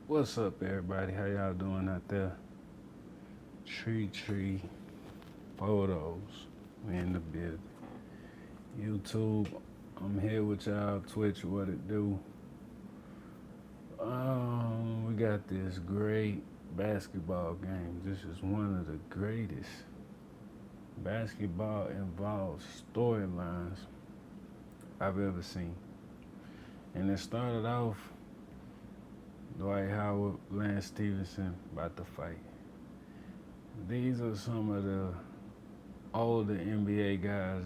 What's up, everybody? How y'all doing out there? Tree photos. We in the building. YouTube, I'm here with y'all. Twitch, what it do? We got this great basketball game. This is one of the greatest basketball involved storylines I've ever seen. And it started off Dwight Howard, Lance Stevenson about to fight. These are some of the older NBA guys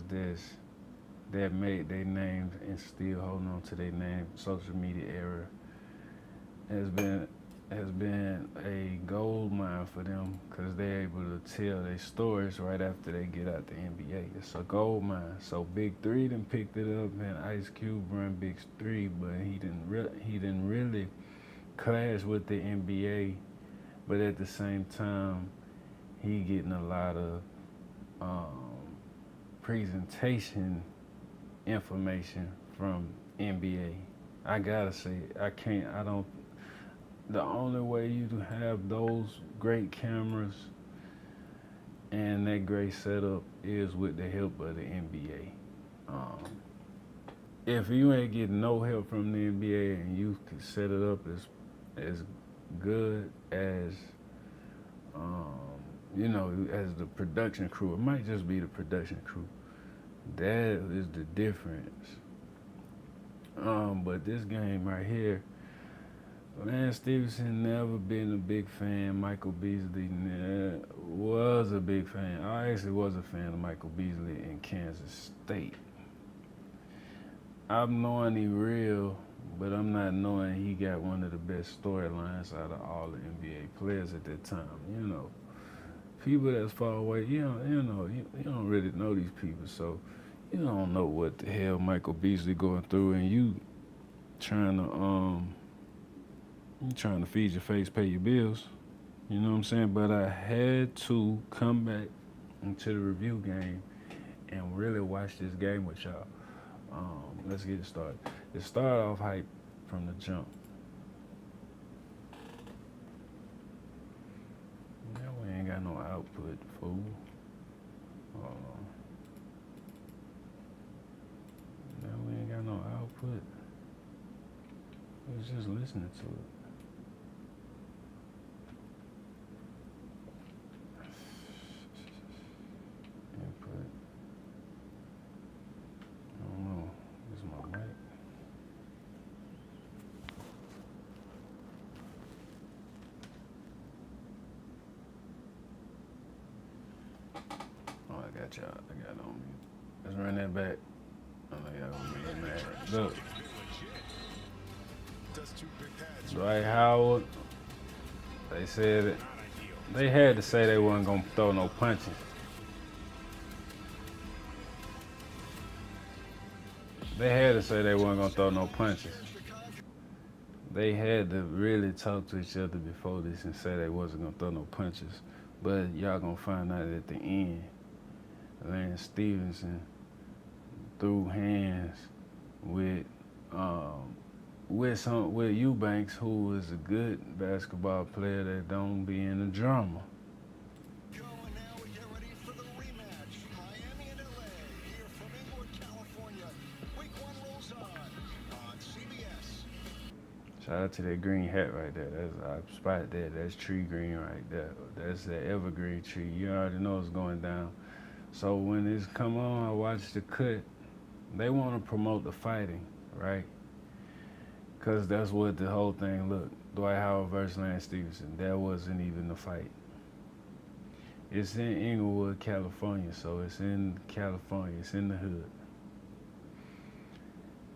that made their names and still holding on to their name. Social media era has been a gold mine for them because they're able to tell their stories right after they get out the NBA. It's a gold mine. So Big Three then picked it up, and Ice Cube run Big Three, but he didn't really clash with the NBA. But at the same time, he getting a lot of um, presentation information from NBA. I gotta say, I can't. I don't. The only way you to have those great cameras and that great setup is with the help of the NBA. If you ain't getting no help from the NBA and you can set it up as good as um, as the production crew, it might just be the production crew. That is the difference. But this game right here, Lance Stevenson never been a big fan. Michael Beasley was a big fan. I actually was a fan of Michael Beasley in Kansas State. I'm knowing he real, but I'm not knowing he got one of the best storylines out of all the NBA players at that time. People that's far away, you don't really know these people, so you don't know what the hell Michael Beasley going through, and trying to trying to feed your face, pay your bills. You know what I'm saying? But I had to come back into the review game and really watch this game with y'all. Let's get it started. It started off hype from the jump. Now we ain't got no output, fool. Hold on. Now we ain't got no output. We was just listening to it. Input. I don't know. This is my mic. Oh, I got y'all. I got it on me. Let's run that back. I know y'all gonna be mad. Look. Dwight Howard. They said it. They had to say they wasn't gonna throw no punches. They had to say they weren't gonna throw no punches. They had to really talk to each other before this and say they wasn't gonna throw no punches. But y'all gonna find out at the end, Lance Stevenson threw hands with with Eubanks, who is a good basketball player that don't be in the drama. Shout out to that green hat right there. I spotted that. That's tree green right there. That's that evergreen tree. You already know it's going down. So when this come on, I watch the cut. They want to promote the fighting, right? Because that's what the whole thing looked. Dwight Howard versus Lance Stevenson. That wasn't even the fight. It's in Inglewood, California, so it's in California. It's in the hood.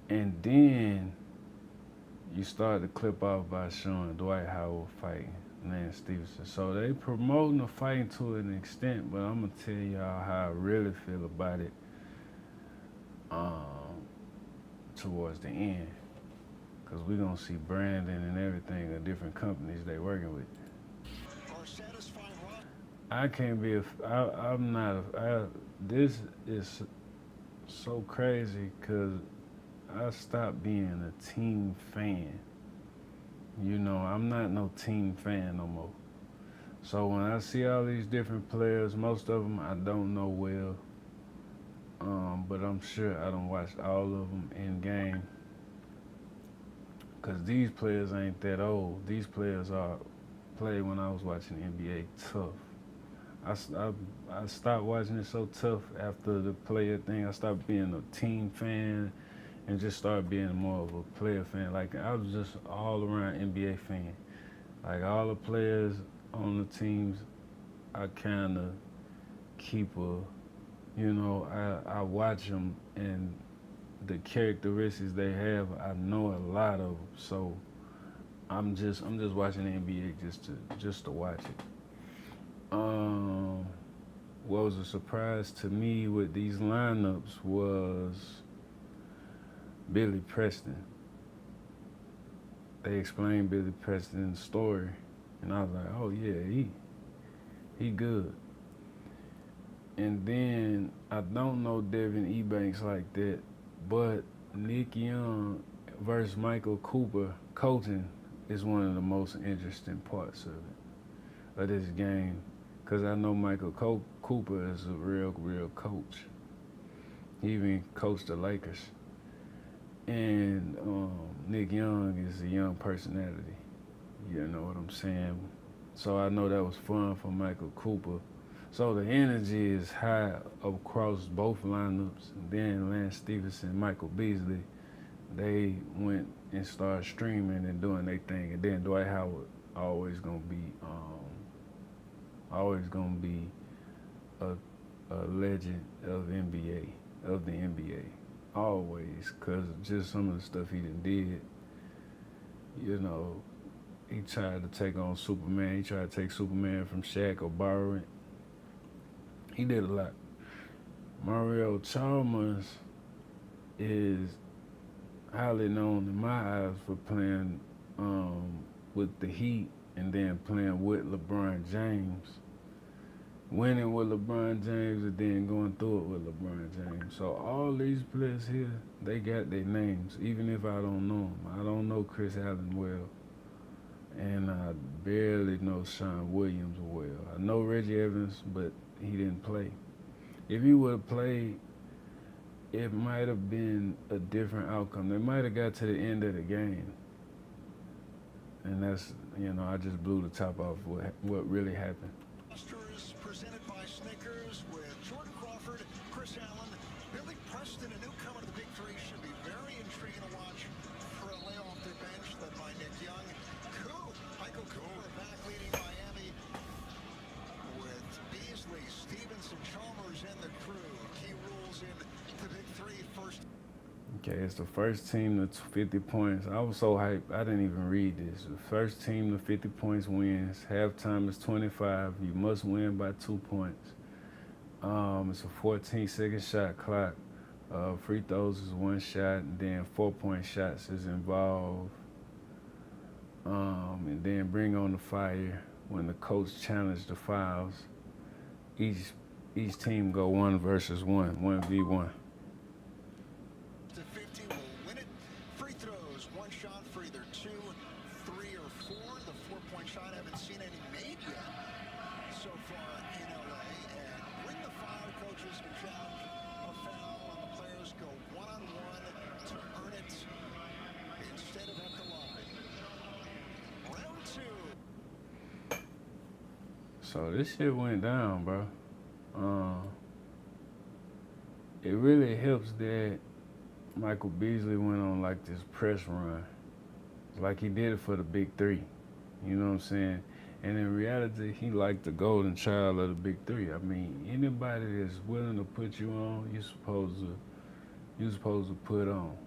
And then you start the clip off by showing Dwight Howard fighting Lance Stevenson. So they promoting the fighting to an extent, but I'm going to tell y'all how I really feel about it towards the end. Because we're going to see branding and everything of different companies they working with. I can't be I'm not this is so crazy because I stopped being a team fan You know, I'm not no team fan no more. So when I see all these different players, most of them I don't know well, but I'm sure I don't watch all of them in game. Cause these players ain't that old. These players are played when I was watching the NBA tough. I, s- I, I stopped watching it so tough after the player thing. I stopped being a team fan and just started being more of a player fan. Like I was just all around NBA fan. Like all the players on the teams, I kind of keep a, I watch them and the characteristics they have. I know a lot of them, so I'm just watching the NBA just to watch it. Um, what was a surprise to me with these lineups was Billy Preston. They explained Billy Preston's story, and I was like, oh yeah, he good. And then I don't know Devin Ebanks like that, but Nick Young versus Michael Cooper coaching is one of the most interesting parts of this game. Cause I know Cooper is a real coach. He even coached the Lakers. And Nick Young is a young personality. You know what I'm saying? So I know that was fun for Michael Cooper. So the energy is high across both lineups. And then Lance Stevenson, Michael Beasley, they went and started streaming and doing their thing. And then Dwight Howard always gonna be always gonna be a, a legend of the NBA, always, cause just some of the stuff he done did. You know, he tried to take on Superman. He tried to take Superman from Shaq or borrow it. He did a lot. Mario Chalmers is highly known in my eyes for playing with the Heat and then playing with LeBron James, winning with LeBron James and then going through it with LeBron James. So all these players here, they got their names, even if I don't know them. I don't know Chris Allen well, and I barely know Sean Williams well. I know Reggie Evans, but he didn't play. If he would have played, it might have been a different outcome. They might have got to the end of the game, and that's I just blew the top off what really happened. Masters presented by Snickers with Jordan Crawford, Chris Allen, Billy Preston, a newcomer to the Big Three, should be very intriguing to watch for a lay off their bench led by Nick Young. Michael Cooper back leading Miami with Beasley, Stevenson, Chalmers, and the crew. Key rules in the Big Three first. Okay, it's the first team to 50 points. I was so hyped, I didn't even read this. The first team to 50 points wins. Halftime is 25. You must win by 2 points. It's a 14-second shot clock. Free throws is one shot, and then 4-point shots is involved. And then bring on the fire when the coach challenged the fouls. Each team go one versus one, 1v1. To 50 will win it. Free throws, one shot for either 2, 3, or 4. The 4-point shot, haven't seen any made yet so far in LA. And when the foul, coaches can challenge a foul, and the players go one-on-one to earn it instead of at the line. Round 2. So this shit went down, bro. It really helps that Michael Beasley went on like this press run, like he did it for the Big Three. You know what I'm saying? And in reality, he like the golden child of the Big Three. I mean, anybody that's willing to put you on, you're supposed to put on. You know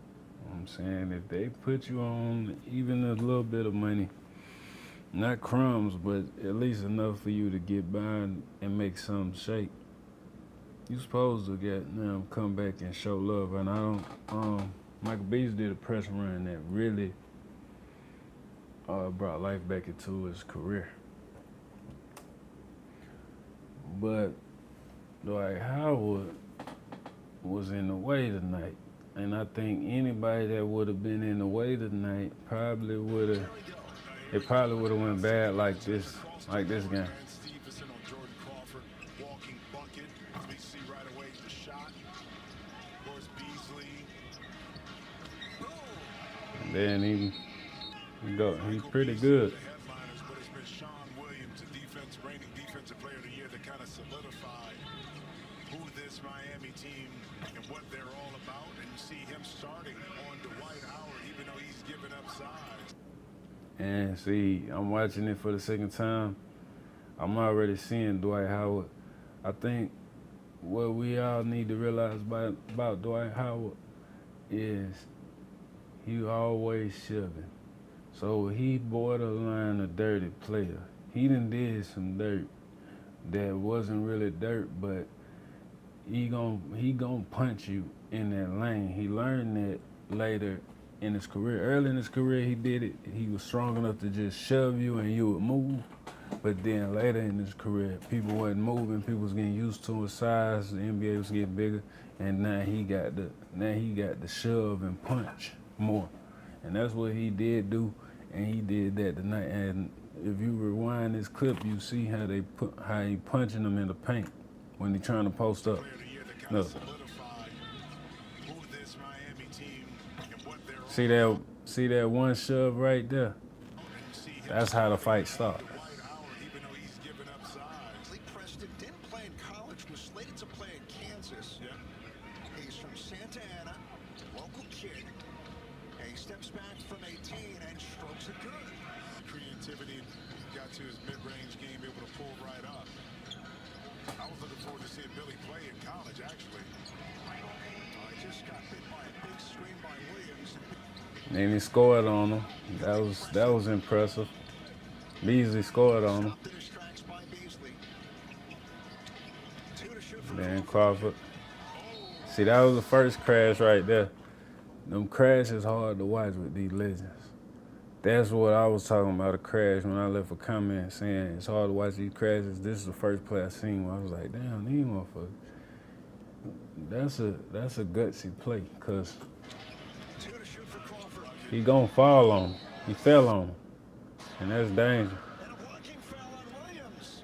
what I'm saying? If they put you on even a little bit of money, not crumbs, but at least enough for you to get by and make something shake, you supposed to get them come back and show love. And I don't. Michael Beasley did a press run that really brought life back into his career. But Dwight Howard was in the way tonight, and I think anybody that would have been in the way tonight probably would have it probably would have went bad like this game. Stevenson on Jordan Crawford, walking bucket. We see right away the shot. Of course, Beasley. And then he's pretty good. Headliners, but it's been Sean Williams, the reigning defensive player of the year, that kind of solidified who this Miami team and what they're all about. And you see him starting on Dwight Howard, even though he's given up size. And see, I'm watching it for the second time. I'm already seeing Dwight Howard. I think what we all need to realize about Dwight Howard is he always shoving. So he borderline a dirty player. He done did some dirt that wasn't really dirt, but he gon' punch you in that lane. He learned that later in his career. Early in his career, he did it. He was strong enough to just shove you and you would move. But then later in his career, people wasn't moving. People was getting used to his size. The NBA was getting bigger, and now he got the shove and punch more. And that's what he did do, and he did that tonight. And if you rewind this clip, you see how he punching him in the paint when he trying to post up. Look. See that one shove right there? That's how the fight starts. Preston didn't play in college, was slated to play in Kansas. He's from Santa Ana, local kid. And he steps back from 18 and strokes it good. Creativity, got to his mid-range game, able to pull right up. I was looking forward to seeing Billy play in college, actually. I just got hit by a big screen by Williams. And he scored on him. That was impressive. Beasley scored on him. Then Crawford. See, that was the first crash right there. Them crashes hard to watch with these legends. That's what I was talking about, a crash, when I left a comment saying it's hard to watch these crashes. This is the first play I seen where I was like, damn, these motherfuckers. That's a gutsy play, because he gonna fall on him. He fell on him. And that's danger. And a blocking foul on Williams.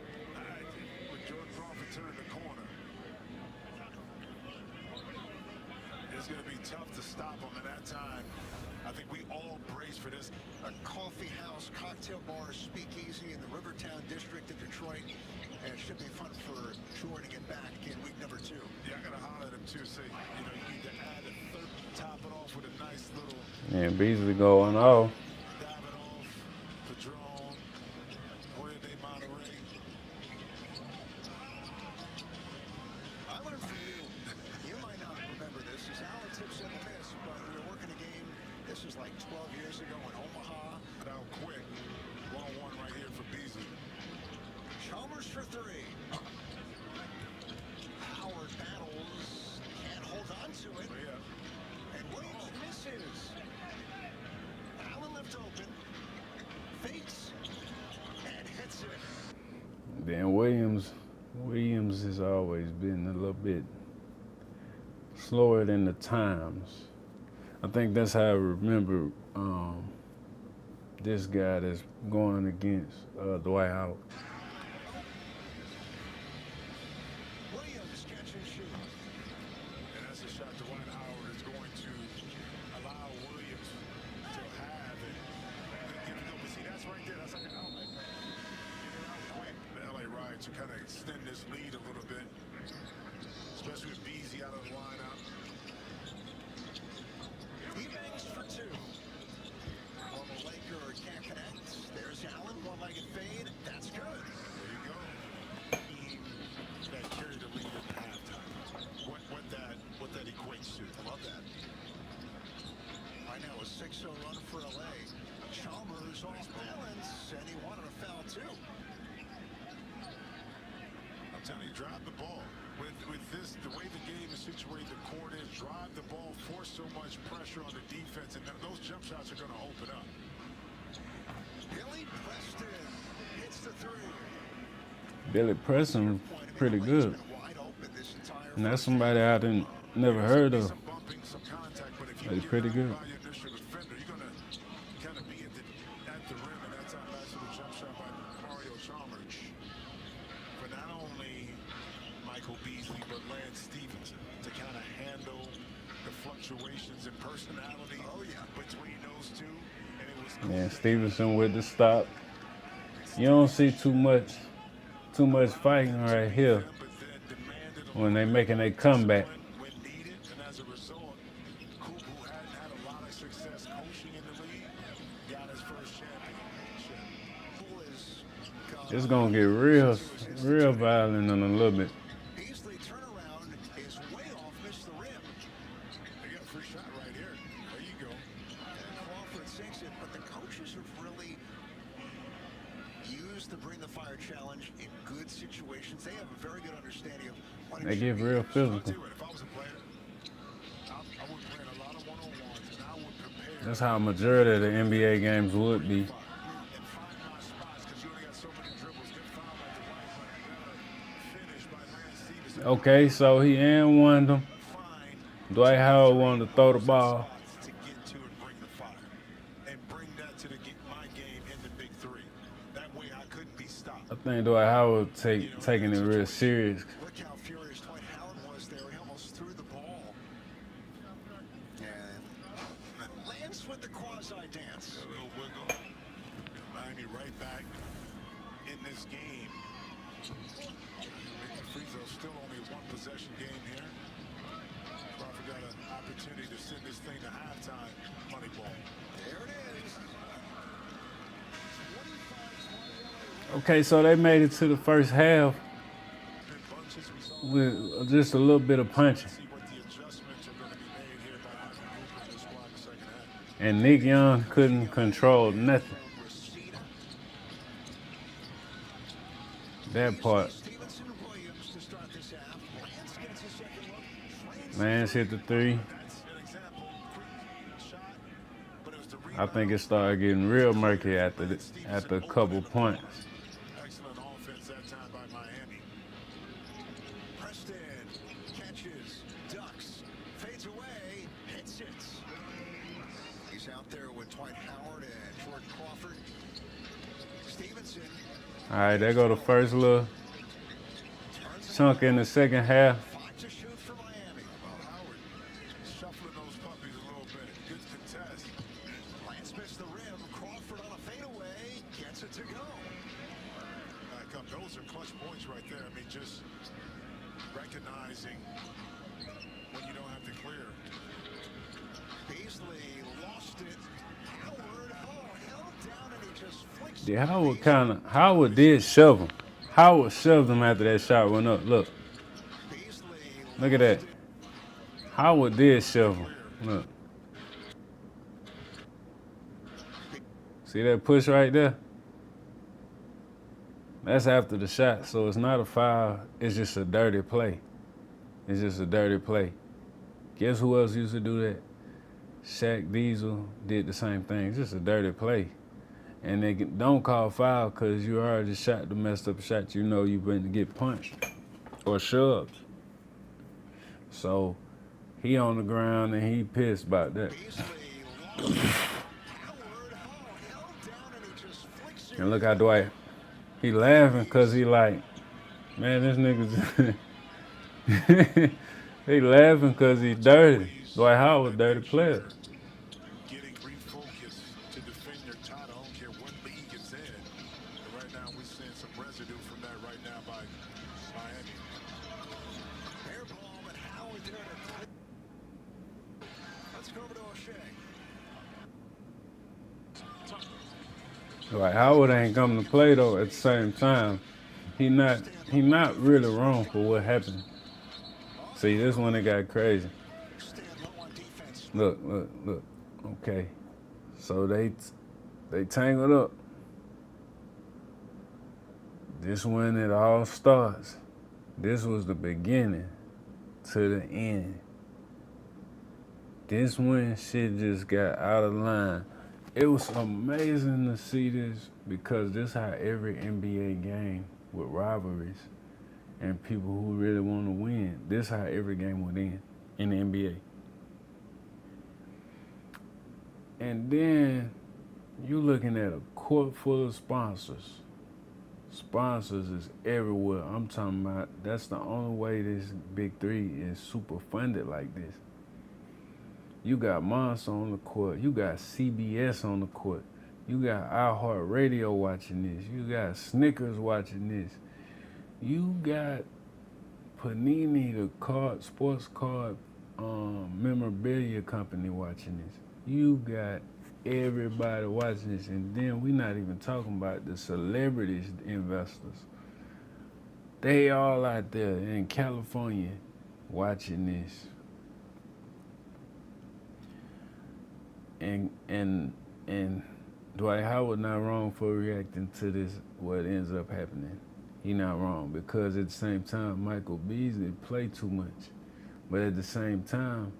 When Jordan Crawford turned the corner. It's going to be tough to stop him at that time. I think we all brace for this. A coffee house, cocktail bar, speakeasy in the Rivertown district of Detroit. And it should be fun for Jordan to get back in week number 2. Yeah, I got to holler at him too. Say, you need to add a third, top it off with a nice little. And Beasley going off. This is like 12 years ago in Omaha. Down quick. 1-on-1 right here for Beasley. Chalmers for 3. Howard battles. Can't hold on to it. And Williams misses. Allen left open. Fakes. And hits it. Then Williams has always been a little bit slower than the times. I think that's how I remember this guy that's going against Dwight Howard. Williams catch and shoot. And that's a shot Dwight Howard is going to allow Williams to have it. But see, that's right there. That's like an outlet. Get it out quick. The LA Riots to kind of extend this lead a little bit, especially with Beasley out of the lineup. He bangs for 2. Normal Laker can't connect. There's Allen, one-legged fade. That's good. There you go. Team that carried the lead at halftime. What that equates to. I love that. Right now a 6-0 run for LA. Chalmers off balance, and he wanted a foul too. I'm telling you, drive the ball. With this, the way the game is situated, the court is, drive the ball, force so much pressure on the defense, and those jump shots are going to open up. Billy Preston hits the 3. Billy Preston, pretty good. And that's somebody I didn't never heard of. He's pretty good. You're going to kind of be at the rim, and that's how shot by Mario Chalmers for not only Michael Beasley, but Lance Stevenson to kind of handle the fluctuations in personality between those two. And it was cool. Man, Stevenson with the stop. You don't see too much fighting right here when they making a comeback. When needed, and as a result, Coop, who hadn't had a lot of success coaching in the league, got his first championship. It's gonna get real violent in a little bit. Beasley turnaround is way off, missed the rim. They got a free shot right here. There you go. And Crawford sinks it, but the coaches have really used the Bring the Fire challenge in good situations. They have a very good understanding of what it They should get be. real I'll physical. tell you what, if I was a player, I would play in a lot of one-on-ones, and I would prepare. That's how a majority of the NBA games would be. And find my spots, because you only got so many dribbles. Good foul by Dwight, but a better finish by Lance Stevenson. Okay, so he and one them. Find Dwight Howard wanted to throw the ball. spots to get to and bring the fire. And bring that to my game in the big three. That way I couldn't be stopped. I think Dwight Howard taking it real serious. Look how furious Dwight Howard was there. He almost threw the ball. And Lance with the quasi-dance. A little wiggle. Miami right back in this game. Making free throw, still only a one-possession game here. Crawford got an opportunity to send this thing to halftime. Moneyball. There it is. Okay, so they made it to the first half Big bunches we saw. with just a little bit of punching. See what the adjustments are going to be made here by Michael Cooper in this squad in the second half. And Nick Young couldn't control nothing. That part. Stevenson Williams to start this half. Lance gets a second look. Lance hit the three. That's an example. Quick shot, but it was the I think it started getting real murky after a couple points. excellent offense that time by Miami. Preston catches, ducks, fades away, hits it. He's out there with Dwight Howard and Jordan Crawford. Stevenson All right, there go the first little chunk in the second half. 5 to shoot for Miami. Well, Howard shuffling those puppies a little bit. Good contest. Lance missed the rim. Crawford on a fadeaway gets it to go. Those are clutch points right there. I mean, just recognizing when you don't have to clear. Beasley lost it. Howard held down and he just flicks Yeah, Howard did shove him. Howard shoved him after that shot went up. Look Beasley at that. Howard did shove him. Look. See that push right there? That's after the shot, so it's not a foul. It's just a dirty play. It's just a dirty play. Guess who else used to do that? Shaq Diesel did the same thing. It's just a dirty play. And they don't call foul because you already shot the messed up shot. You know you're going to get punched or shoved. So he on the ground and he pissed about that. Beasley lost it. Howard held down and he just flicks it. And look how Dwight, he laughing because he like, man, this nigga's, he laughing because he dirty. Dwight Howard, dirty player. Getting refocused to defend your title. I don't care what league it's in. And right now, we're seeing some residue from that right now by Miami. Air ball, but Howard there to let's go over to O'Shea. Dwight Howard ain't coming to play though at the same time. He not really wrong for what happened. See, this one it got crazy. Stand low on defense. Look. Okay. So they tangled up. This when it all starts. This was the beginning to the end. This when shit just got out of line. It was amazing to see this because this how every NBA game with rivalries and people who really want to win, this how every game would end in the NBA. And then you looking at a court full of sponsors. Sponsors is everywhere. I'm talking about that's the only way this Big Three is super funded like this. You got Monster on the court. You got CBS on the court. You got iHeartRadio watching this. You got Snickers watching this. You got Panini, the sports card memorabilia company watching this. You got everybody watching this, and then we're not even talking about the celebrities, investors. They all out there in California watching this. And Dwight Howard not wrong for reacting to this, what ends up happening. He not wrong, because at the same time, Michael Beasley played too much. But at the same time,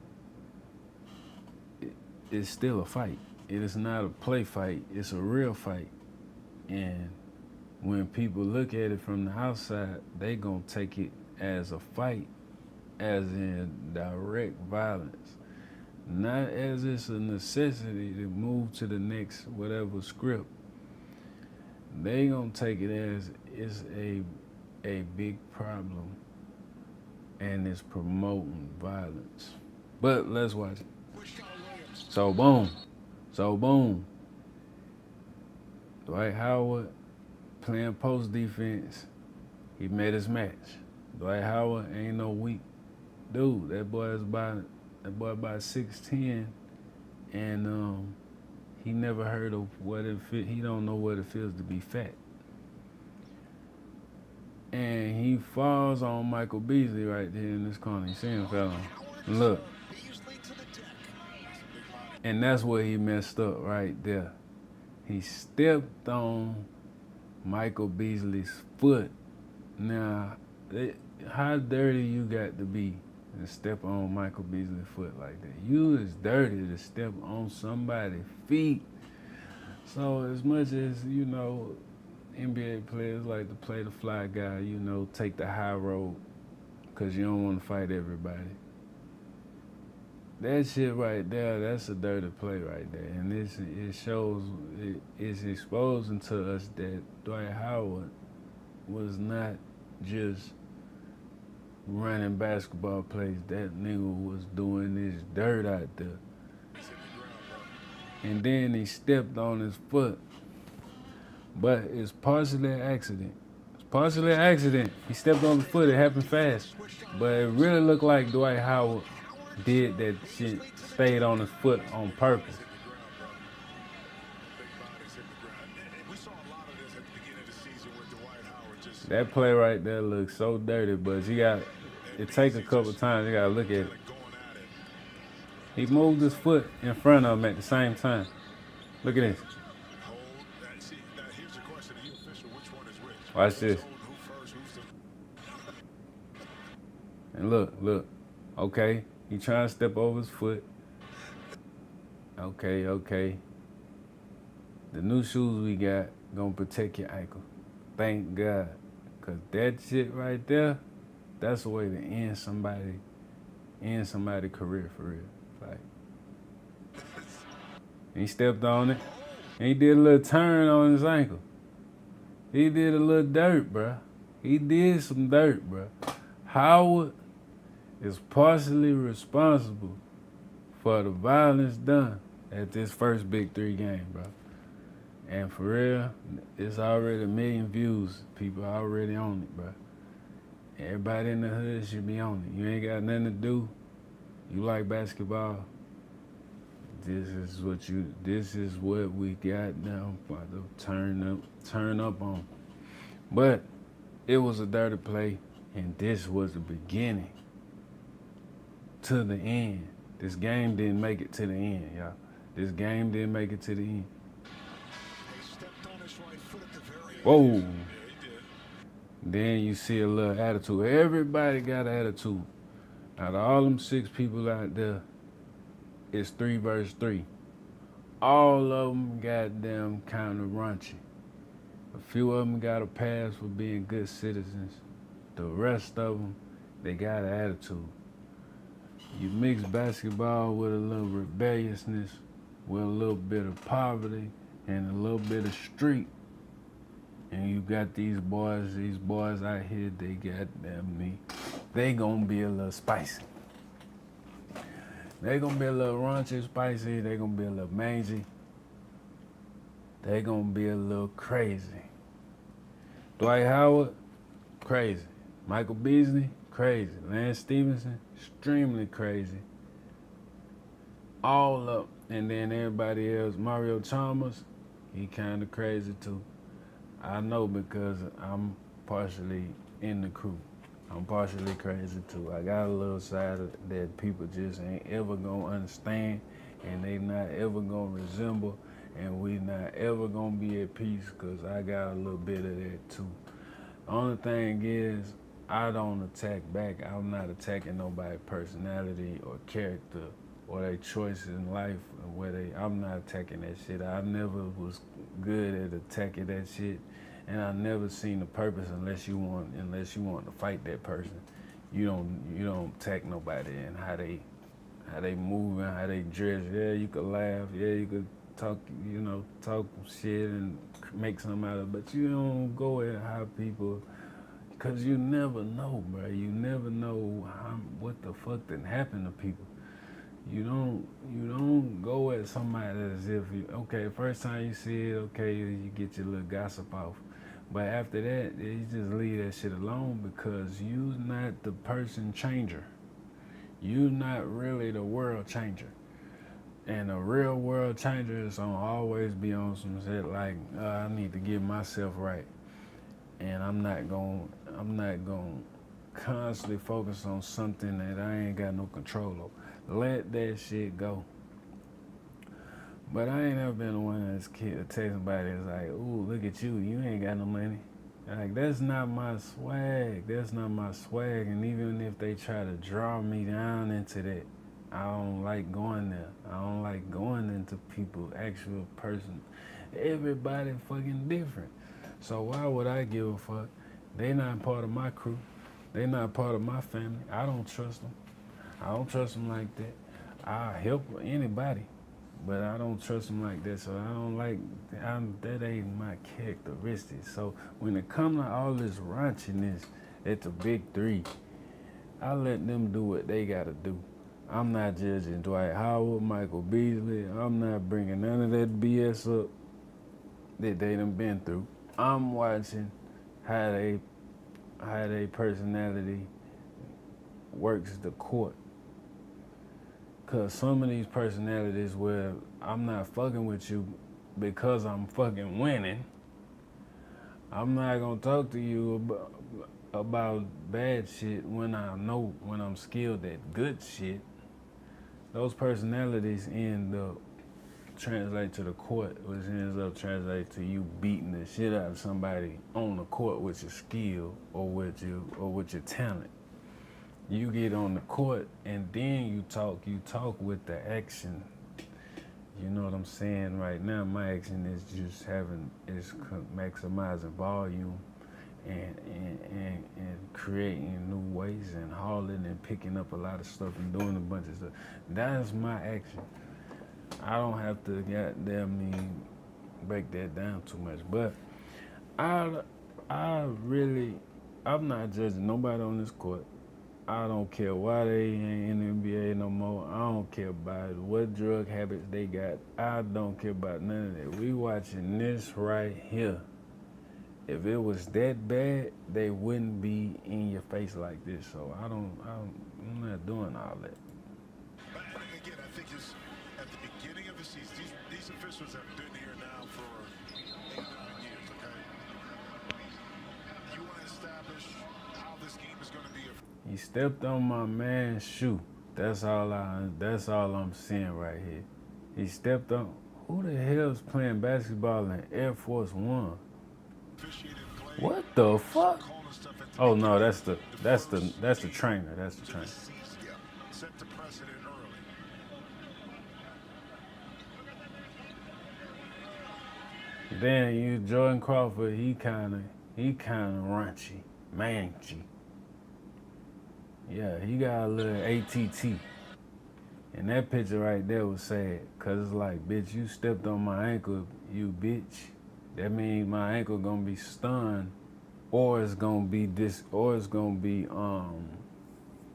it's still a fight. It is not a play fight. It's a real fight. And when people look at it from the outside, they gonna take it as a fight, as in direct violence. Not as it's a necessity to move to the next whatever script. They gonna take it as it's a big problem and it's promoting violence. But let's watch it. So boom. Dwight Howard playing post defense. He made his match. Dwight Howard ain't no weak dude. That boy about 6'10", and he never heard of what it feel. He don't know what it feels to be fat. And he falls on Michael Beasley right there in this corner. You see him, fella? Look. And that's where he messed up right there. He stepped on Michael Beasley's foot. Now, how dirty you got to be to step on Michael Beasley's foot like that? You is dirty to step on somebody's feet. So as much as, NBA players like to play the fly guy, take the high road because you don't want to fight everybody. That shit right there, that's a dirty play right there. And it's exposing to us that Dwight Howard was not just running basketball plays. That nigga was doing this dirt out there. And then he stepped on his foot. But it's partially an accident. He stepped on the foot, it happened fast. But it really looked like Dwight Howard did that shit, stayed on his foot on purpose. That play right there looks so dirty, but it takes a couple times, you gotta look at it. He moved his foot in front of him at the same time. Look at this. Watch this. And look. Okay, he trying to step over his foot. Okay. The new shoes we got gonna protect your ankle. Thank God. Cause that shit right there, that's the way to end somebody's career for real. Like, he stepped on it, and he did a little turn on his ankle. He did a little dirt, bruh. He did some dirt, bruh. Howard is partially responsible for the violence done at this first Big Three game, bro. And for real, it's already 1 million views. People are already on it, bro. Everybody in the hood should be on it. You ain't got nothing to do. You like basketball. This is what we got now. About to turn up on. But it was a dirty play, and this was the beginning to the end. This game didn't make it to the end, y'all. This game didn't make it to the end. Whoa. Then you see a little attitude. Everybody got attitude. Out of all them 6 people out there, it's 3 versus 3. All of them goddamn kind of raunchy. A few of them got a pass for being good citizens. The rest of them, they got an attitude. You mix basketball with a little rebelliousness, with a little bit of poverty, and a little bit of street. And you got these boys out here, they goddamn me. They gonna be a little spicy. They gonna be a little raunchy, spicy. They gonna be a little mangy. They gonna be a little crazy. Dwight Howard, crazy. Michael Beasley, crazy. Lance Stevenson, extremely crazy. All up. And then everybody else, Mario Chalmers, he kind of crazy too. I know because I'm partially in the crew. I'm partially crazy too. I got a little side that people just ain't ever gonna understand, and they not ever gonna resemble, and we not ever gonna be at peace because I got a little bit of that too. The only thing is, I don't attack back. I'm not attacking nobody's personality or character or their choices in life. I'm not attacking that shit. I never was good at attacking that shit, and I never seen the purpose unless you want to fight that person. You don't attack nobody and how they move and how they dress. Yeah, you could laugh. Yeah, you could talk shit and make something out of it, but you don't go at how people, because you never know, bro. You never know what the fuck done happened to people. You don't go at somebody as if okay, first time you see it, okay, you get your little gossip off. But after that, you just leave that shit alone because you're not the person changer. You're not really the world changer. And a real world changer is gonna always be on some shit like, I need to get myself right. And I'm not gonna constantly focus on something that I ain't got no control over. Let that shit go. But I ain't never been the one that's tell somebody that's like, ooh, look at you, you ain't got no money. Like, that's not my swag. That's not my swag. And even if they try to draw me down into that, I don't like going there. I don't like going into people's actual person. Everybody fucking different. So why would I give a fuck? They not part of my crew. They not part of my family. I don't trust them. I don't trust them like that. I'll help anybody, but I don't trust them like that. So that ain't my characteristics. So when it comes to all this raunchiness at the big three, I let them do what they gotta do. I'm not judging Dwight Howard, Michael Beasley. I'm not bringing none of that BS up that they done been through. I'm watching how they personality works the court. Cause some of these personalities where I'm not fucking with you because I'm fucking winning. I'm not gonna talk to you about bad shit when I'm skilled at good shit. Those personalities end up translate to the court, which ends up translate to you beating the shit out of somebody on the court with your skill or with your talent. You get on the court and then you talk with the action. You know what I'm saying? Right now, my action is just maximizing volume and creating new ways and hauling and picking up a lot of stuff and doing a bunch of stuff. That's my action. I don't have to goddamn break that down too much, but I'm not judging nobody on this court. I don't care why they ain't in the NBA no more. I don't care about what drug habits they got. I don't care about none of that. We watching this right here. If it was that bad, they wouldn't be in your face like this. So I'm not doing all that. And again, I think it's at the beginning of the season. These officials have been here now for 8-9 years. Okay, you want to establish how this game is going to be. He stepped on my man's shoe. That's all I'm seeing right here. He stepped on. Who the hell's playing basketball in Air Force One? What the fuck? Oh no, that's the trainer. That's the trainer. Set the precedent early. Then Jordan Crawford. He kind of raunchy, mangy. Yeah, he got a little ATT. And that picture right there was sad, cause it's like, bitch, you stepped on my ankle, you bitch. That means my ankle gonna be stunned, or it's gonna be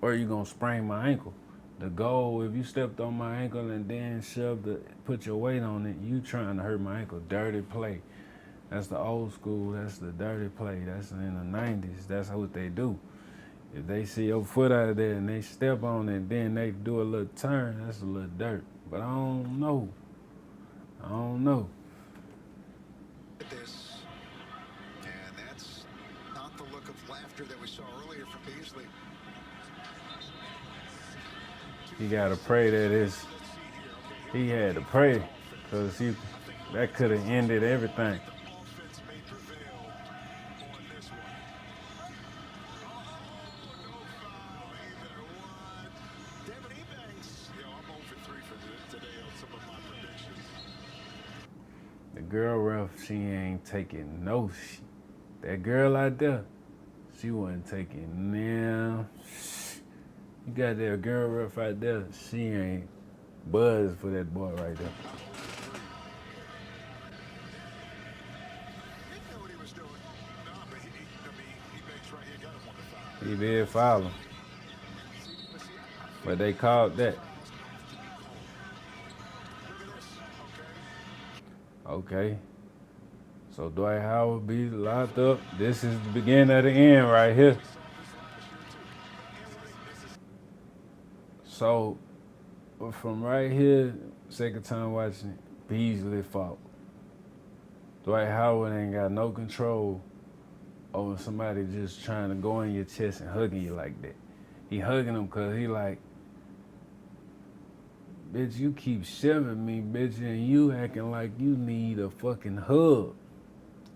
or you gonna sprain my ankle. The goal, if you stepped on my ankle and then put your weight on it, you trying to hurt my ankle. Dirty play. That's the old school. That's the dirty play. That's in the 90s. That's what they do. If they see your foot out of there and they step on it, then they do a little turn, that's a little dirt. But I don't know. This, and that's not the look of laughter that we saw earlier from Beasley. You gotta pray he had to pray, because that could have ended everything. Offense may prevail on this one. No foul, either one. David Ebanks. Yo, I'm 0 for 3 for today on some of my predictions. The girl ref, she ain't taking no shit. That girl out there, she wasn't taking now. You got that girl ref out there, she ain't buzzed for that boy right there. He knew what he was doing. No, but Ebanks right here got him on the foul. He did foul him, but they called that. Okay. So Dwight Howard be locked up. This is the beginning of the end right here. So from right here, second time watching it, Beasley fault. Dwight Howard ain't got no control over somebody just trying to go in your chest and hugging you like that. He hugging him because he like, bitch, you keep shoving me, bitch, and you acting like you need a fucking hug.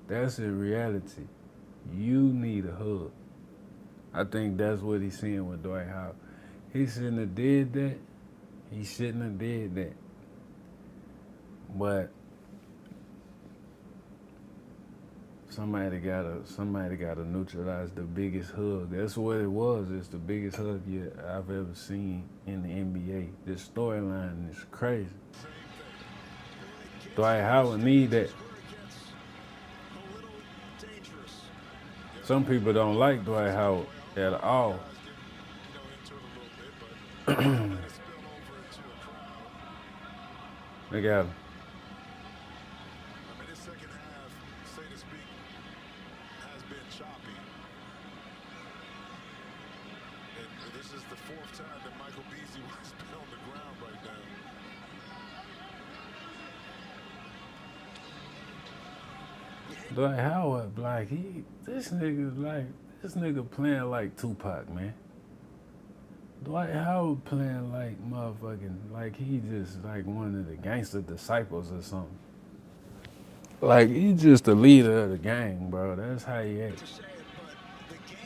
That's in reality. You need a hug. I think that's what he's saying with Dwight Howard. He shouldn't have did that. He shouldn't have did that. But somebody gotta neutralize the biggest hug. That's what it was. It's the biggest hug I've ever seen in the NBA. This storyline is crazy. Dwight Howard need that. Some people don't like Dwight Howard at all. They got him. I mean, this second half, say to speak, has been choppy. And this is the fourth time that Michael Beasley has been on the ground right now. Dwight Howard, like this nigga playing like Tupac, man. Dwight Howard playing like motherfucking, like he just like one of the gangster disciples or something. Like he just the leader of the gang, bro. That's how he acts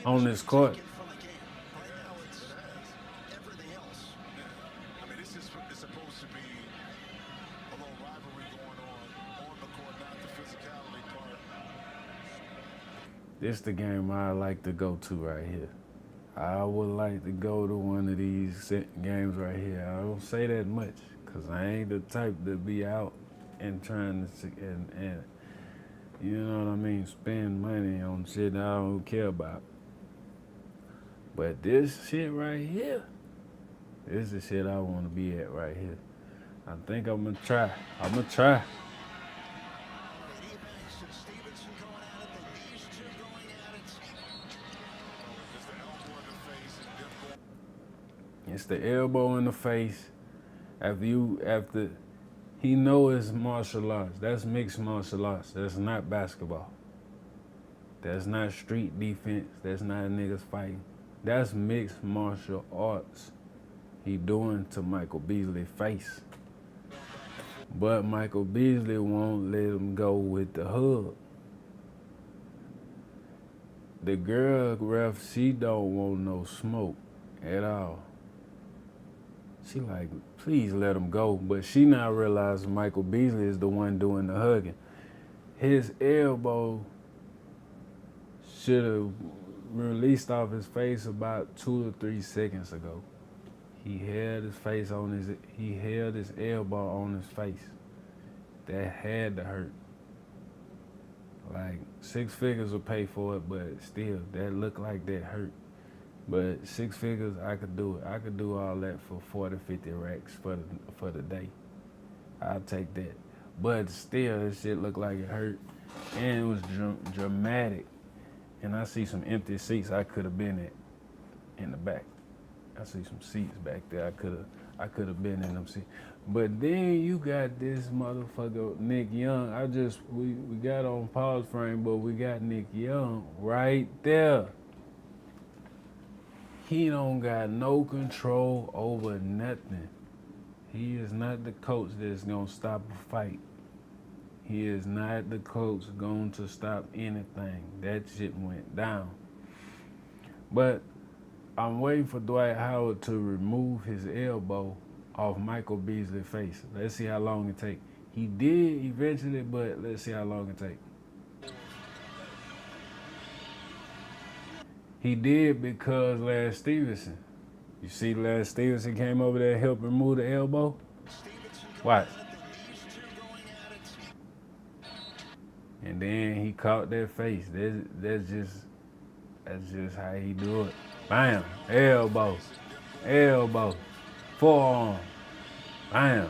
on this court. I mean, this is supposed to be a little rivalry going on the court, not the physicality part. This the game I like to go to right here. I would like to go to one of these games right here. I don't say that much because I ain't the type to be out and trying to and you know what I mean, spend money on shit I don't care about. But this shit right here, this is the shit I want to be at right here. I think I'm gonna try. It's the elbow in the face. After he know it's martial arts. That's mixed martial arts. That's not basketball. That's not street defense. That's not niggas fighting. That's mixed martial arts. He doing to Michael Beasley's face. But Michael Beasley won't let him go with the hug. The girl ref, she don't want no smoke at all. She like, please let him go. But she not realizing Michael Beasley is the one doing the hugging. His elbow should have released off his face about 2 or 3 seconds ago. He held his elbow on his face. That had to hurt. Like, 6 figures will pay for it, but still, that looked like that hurt. But 6 figures, I could do it. I could do all that for 40, 50 racks for the day. I'll take that. But still, this shit looked like it hurt. And it was dramatic. And I see some empty seats I could have been at in the back. I see some seats back there. I could have been in them seats. But then you got this motherfucker Nick Young. We got on pause frame, but we got Nick Young right there. He don't got no control over nothing. He is not the coach that's gonna stop a fight. He is not the coach going to stop anything. That shit went down. But I'm waiting for Dwight Howard to remove his elbow off Michael Beasley's face. Let's see how long it takes. He did eventually, but let's see how long it takes. He did because Larry Stevenson. You see Larry Stevenson came over there and helped remove the elbow? Watch. And then he caught that face. That's just how he do it. Bam, elbow, forearm, bam.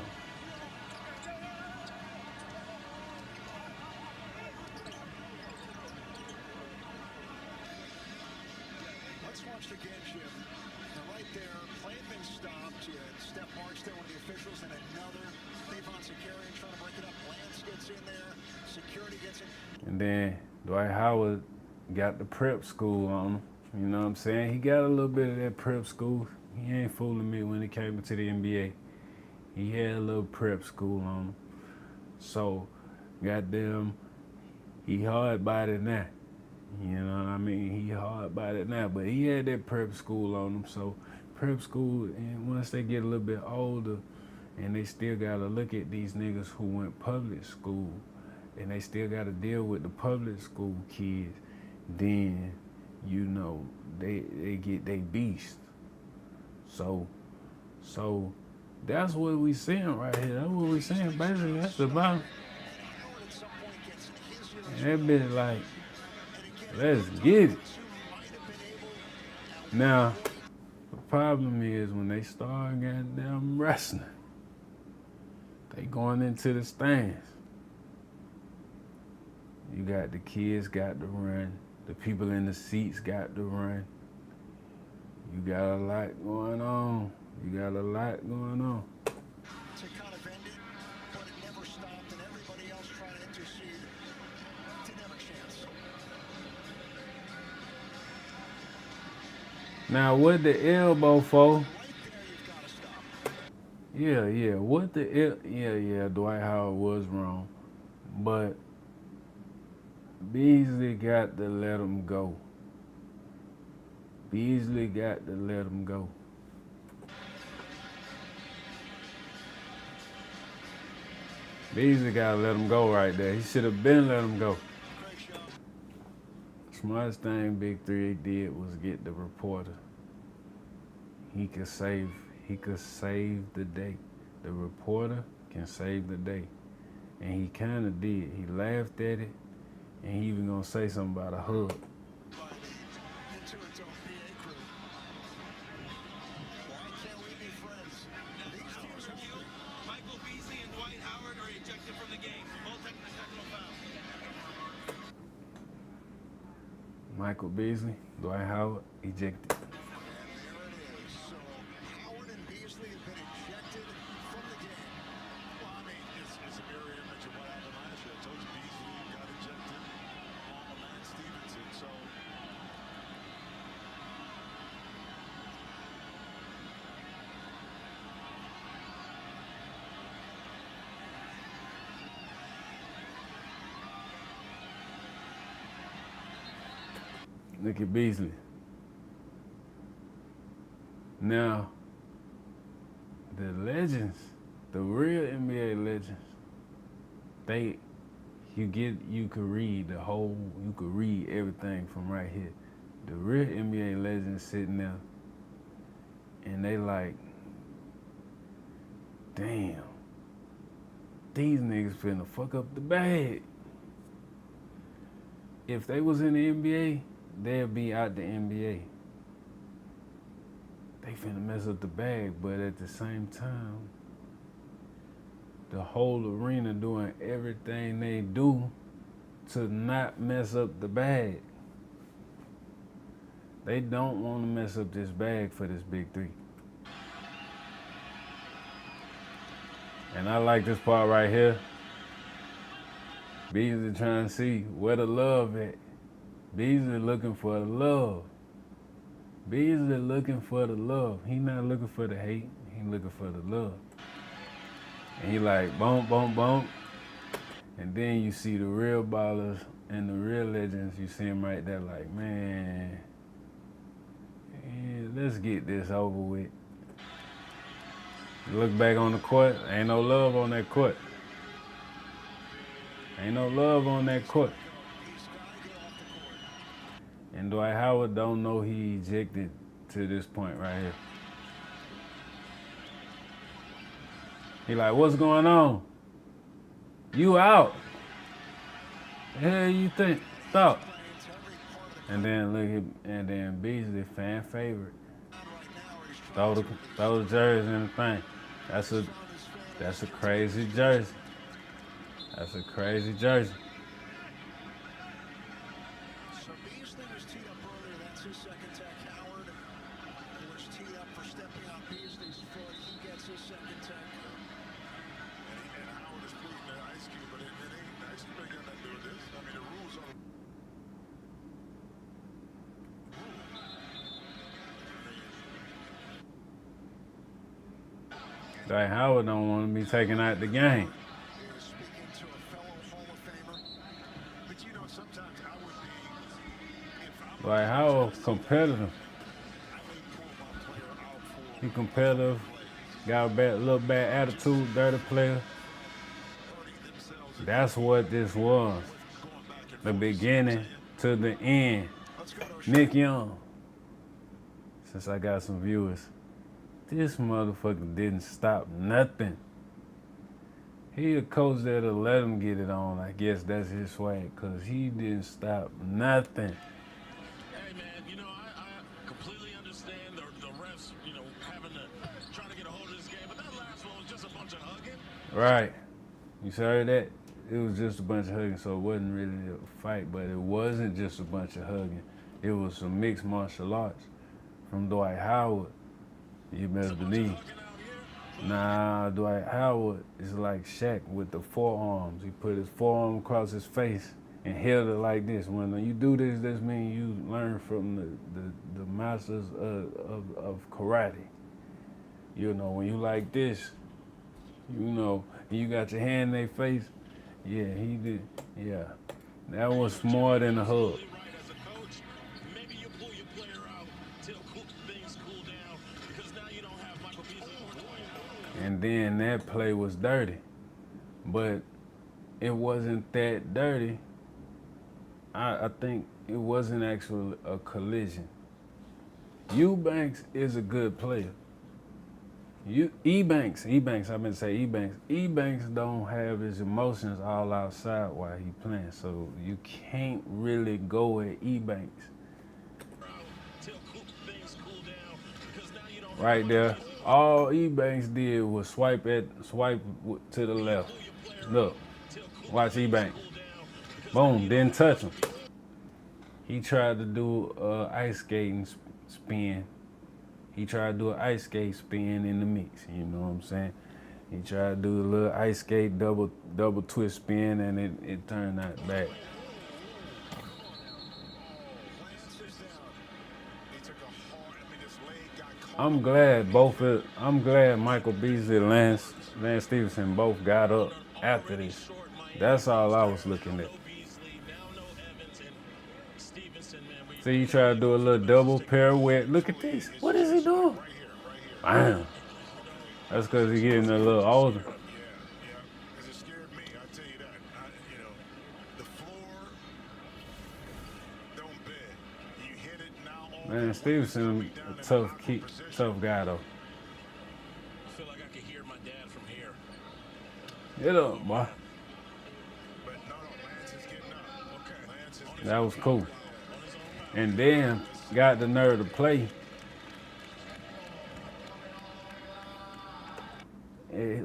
Let's watch the game, Jim. Now right there, play had been stopped. You had Steph Marks there, one of the officials, and another. Devon Securian trying to break it up. Lance gets in there. Security gets in. And then Dwight Howard got the prep school on him. You know what I'm saying? He got a little bit of that prep school. He ain't fooling me when he came into the NBA. He had a little prep school on him. So, goddamn, he hard-bodied now. You know what I mean? He hard-bodied now. But he had that prep school on him. So, prep school, and once they get a little bit older, and they still got to look at these niggas who went public school, and they still got to deal with the public school kids, then, you know, they get they beast. So that's what we seeing right here. That's what we seeing, basically. That's about. And that bitch like, let's get it. Now, the problem is when they start goddamn wrestling, they going into the stands. You got the kids got to run. The people in the seats got to run. You got a lot going on. To kind of end it, but it never stopped, and everybody else trying to intercede. Didn't have a chance. Now, what the elbow for? Right there, you've got to stop. Yeah. What the Dwight Howard was wrong, but Beasley got to let him go. Beasley got to let him go. Beasley got to let him go right there. He should have been let him go. Great shot. Smartest thing Big 3 did was get the reporter. He could save the day. The reporter can save the day. And he kind of did. He laughed at it, and he even gonna say something about a hug. Into its own PA crew. Why can't we be friends? These teams are you. Michael Beasley and Dwight Howard are ejected from the game. Both taking a technical foul. Michael Beasley, Dwight Howard, ejected. And there it is. So Howard and Beasley have been ejected from the game. Well, I mean, it's a mirror image of what happened last year. I told you Beasley got ejected on Lance Stevenson. So Look at Beasley. Now, the legends, the real NBA legends, you could read everything from right here. The real NBA legends sitting there, and they like, damn, these niggas finna fuck up the bag. If they was in the NBA, they'd be out the NBA. They finna mess up the bag, but at the same time, the whole arena doing everything they do to not mess up the bag. They don't want to mess up this bag for this big three. And I like this part right here. Beasley trying to see where the love at. Beasley looking for the love. Beasley looking for the love. He not looking for the hate. He looking for the love. And he like, bump, bump, bump. And then you see the real ballers and the real legends. You see them right there like, man, let's get this over with. Look back on the court, ain't no love on that court. Ain't no love on that court. And Dwight Howard don't know he ejected to this point right here. He like, what's going on? You out. The hell you think? Stop. And then and then Beasley, fan favorite. Throw the jersey in the thing. That's a crazy jersey. That's a crazy jersey. So Beasley was teed up earlier. That's his second tech. Howard was teed up for stepping on Beasley's foot. He gets his second tech. And Howard is putting the ice cube, but it ain't ice cube ain't got nothing to do with this. I mean, the rules are. Dwight Howard don't want to be taken out the game. He was speaking to a fellow Hall of Famer. But you know, sometimes I would be. If I'm Dwight Howard competitive. He competitive. Got a little bad attitude, dirty player. That's what this was. The beginning to the end. Nick Young. Since I got some viewers. This motherfucker didn't stop nothing. He a coach that'll let him get it on. I guess that's his swag, because he didn't stop nothing. Hey, man, you know, I completely understand the refs, you know, having to try to get a hold of this game, but that last one was just a bunch of hugging. Right. You heard that? It was just a bunch of hugging, so it wasn't really a fight, but it wasn't just a bunch of hugging. It was some mixed martial arts from Dwight Howard. You better believe. Nah, Dwight Howard is like Shaq with the forearms. He put his forearm across his face and held it like this. When you do this, that means you learn from the masters of karate. You know, when you like this, you know, and you got your hand in their face, yeah, he did, yeah. That was more than a hug. And then that play was dirty. But it wasn't that dirty. I think it wasn't actually a collision. Eubanks is a good player. Ebanks, I've been saying Ebanks. Ebanks don't have his emotions all outside while he playing, so you can't really go at Ebanks. Right there. All Ebanks did was swipe to the left. Look, watch Ebanks. Boom, didn't touch him. He tried to do ice skating spin. He tried to do an ice skate spin in the mix, you know what I'm saying? He tried to do a little ice skate double twist spin, and it turned out bad. I'm glad Michael Beasley and Lance Stevenson both got up after this. That's all I was looking at. See, he tried to do a little double pirouette. Look at this. What is he doing? Bam. That's because he's getting a little older. Because it scared me, I tell you that. The floor don't bend. You hit it now. Man, Stevenson, a tough guy though. I feel like I could hear my dad from here. Get up, boy. But no, Lance is getting up. Okay, Lance is getting That was cool. on his own back. And then got the nerve to play.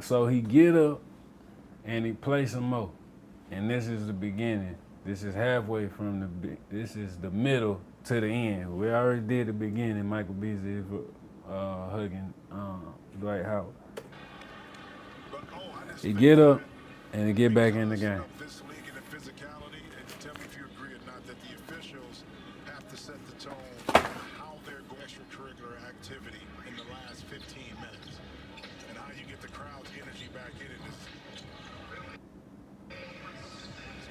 So he get up and he play some more. And this is the beginning. This is halfway from this is the middle to the end. We already did the beginning. Michael Beasley hugging Dwight Howard. But, I just He think get up and he get back in the because game. of this league and the physicality, and tell me if you agree or not, that the officials have to set the tone on how they're going extracurricular activity in the last 15 minutes and how you get the crowd's energy back in it.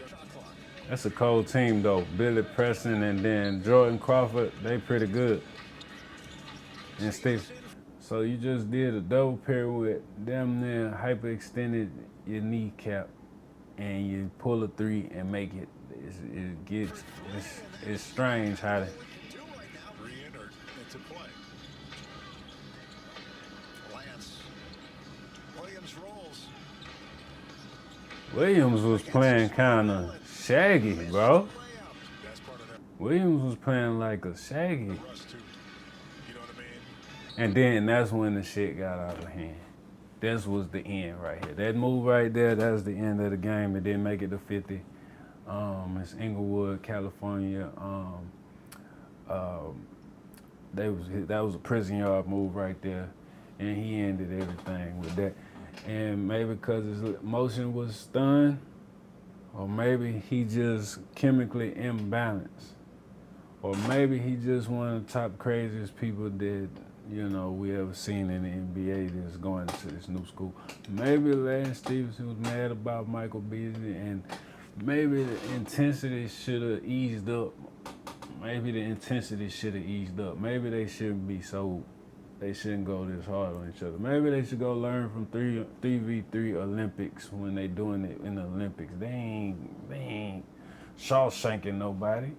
Shot clock. That's a cold team though. Billy Preston and then Jordan Crawford, they pretty good. And Steve. So you just did a double pair with damn near hyperextended your kneecap and you pull a three and make it. It's strange how they. Re-entered into play. Lance. Williams rolls. Williams was playing kind of shaggy, bro. That's part of that Williams was playing like a shaggy. rush too. You know what I mean? And then that's when the shit got out of hand. This was the end right here. That move right there, that's the end of the game. It didn't make it to 50. It's Inglewood, California. That was a prison yard move right there. And he ended everything with that. And maybe because his motion was stunned, or maybe he just chemically imbalanced. Or maybe he just one of the top craziest people that, we ever seen in the NBA that's going to this new school. Maybe Lance Stevenson was mad about Michael Beasley, and maybe the intensity should have eased up. Maybe they shouldn't be so, they shouldn't go this hard on each other. Maybe they should go learn from 3v3 Olympics when they doing it in the Olympics. They ain't Shawshanking nobody.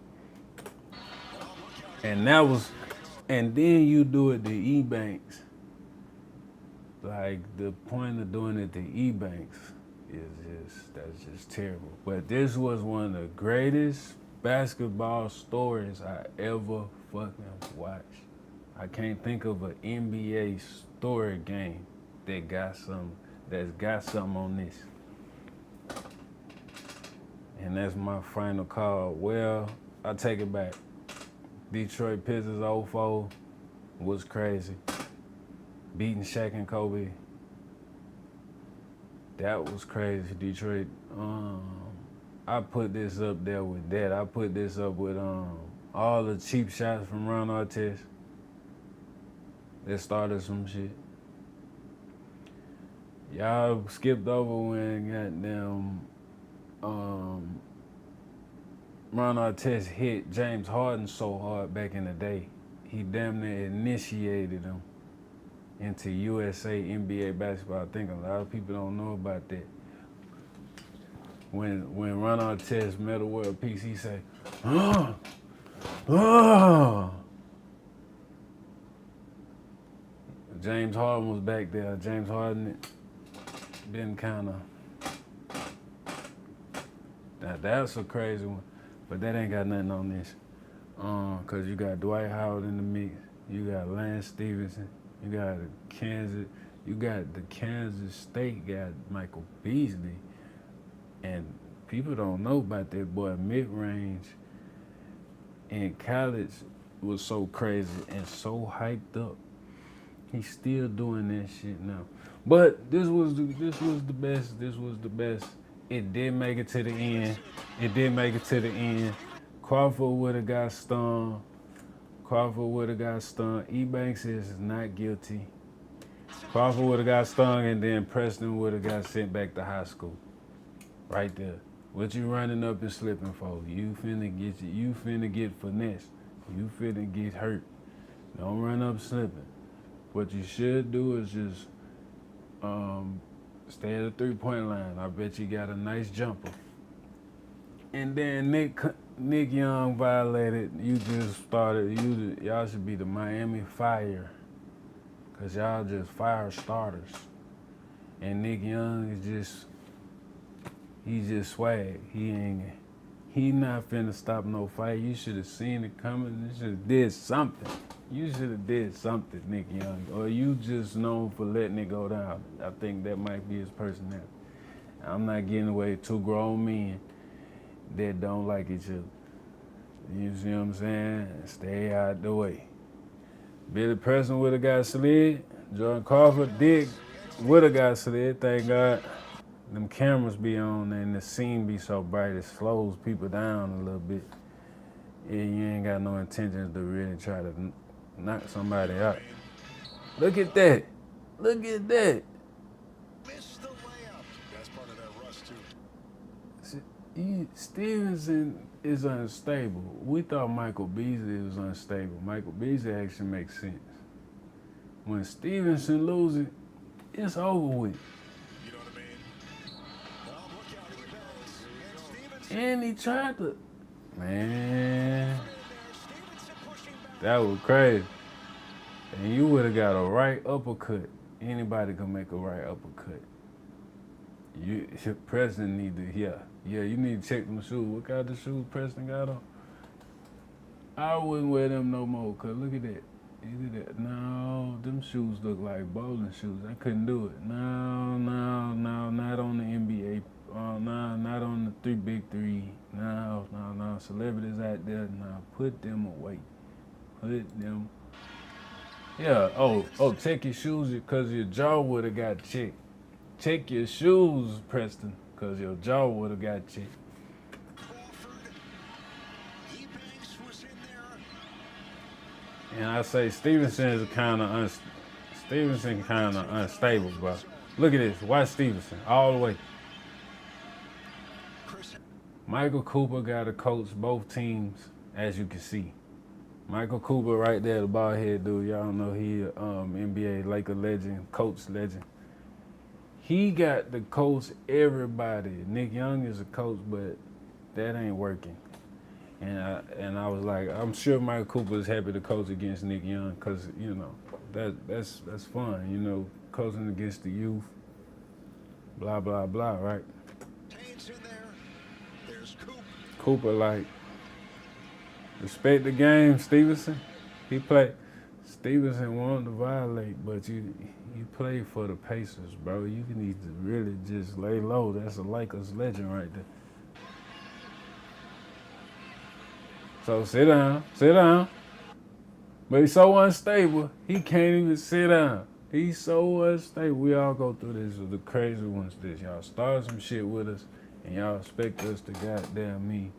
And then you do it to E-Banks. Like, the point of doing it to E-Banks that's just terrible. But this was one of the greatest basketball stories I ever fucking watched. I can't think of an NBA story game that's got something on this. And that's my final call. Well, I take it back. Detroit Pistons 04 was crazy. Beating Shaq and Kobe. That was crazy. Detroit. I put this up there with that. I put this up with all the cheap shots from Ron Artest that started some shit. Y'all skipped over when goddamn Ron Artest hit James Harden so hard back in the day. He damn near initiated him into USA NBA basketball. I think a lot of people don't know about that. When Ron Artest Metal World Peace, he say, James Harden was back there. James Harden been kind of. That's a crazy one. But that ain't got nothing on this. Cause you got Dwight Howard in the mix. You got Lance Stevenson. You got the Kansas State got Michael Beasley. And people don't know about that boy. Mid-range in college was so crazy and so hyped up. He's still doing that shit now. But this was the best. It did make it to the end. Crawford would have got stung. E-Banks is not guilty. Crawford would have got stung, and then Preston would have got sent back to high school. Right there. What you running up and slipping for? You finna get finesse. You finna get hurt. Don't run up slipping. What you should do is just stay at the three-point line. I bet you got a nice jumper. And then Nick Young violated. Y'all should be the Miami Fire. Because y'all just fire starters. And Nick Young is just He just swag. He not finna stop no fight. You should have seen it coming. You should have did something. You should have did something, Nick Young. Or you just known for letting it go down. I think that might be his personality. I'm not getting away two grown men that don't like each other. You see what I'm saying? Stay out the way. Billy Preston would have got slid. Jordan Crawford would have got slid, thank God. Them cameras be on and the scene be so bright, it slows people down a little bit. Yeah, you ain't got no intentions to really try to knock somebody out. Look at that. Look at that. Missed the layup. That's part of that rush, too. Stevenson is unstable. We thought Michael Beasley was unstable. Michael Beasley actually makes sense. When Stevenson loses, it's over with. You know what I mean? Oh, look out, Ebanks. And Stevenson And he tried to, man, Stevenson pushing back. that was crazy. And you would have got a right uppercut. Anybody can make a right uppercut. Preston need to, yeah, you need to check them shoes. What kind of shoes Preston got on? I wouldn't wear them no more, cause look at that. Look at that. No, them shoes look like bowling shoes. I couldn't do it. No, not on the NBA. No, not on the big three. No. Celebrities out there, no, put them away. Put them. Yeah, check your shoes, because your jaw would have got checked. Check your shoes, Preston, because your jaw would have got checked. Crawford. Ebanks was in there. And I say Stevenson is kind of unstable, bro. Look at this. Watch Stevenson all the way. Chris Michael Cooper got to coach both teams, as you can see. Michael Cooper right there, the bald head dude. Y'all know he NBA Laker legend, coach legend. He got to coach everybody. Nick Young is a coach, but that ain't working. And I was like, I'm sure Michael Cooper is happy to coach against Nick Young, because, you know, that's fun, you know, coaching against the youth, blah, blah, blah, right? Tane's in there. There's Coop. Cooper, like, respect the game, Stevenson. Stevenson wanted to violate, but you play for the Pacers, bro. You need to really just lay low. That's a Lakers legend right there. So sit down. But he's so unstable, he can't even sit down. He's so unstable. We all go through this with the crazy ones. This y'all start some shit with us, and y'all expect us to goddamn me.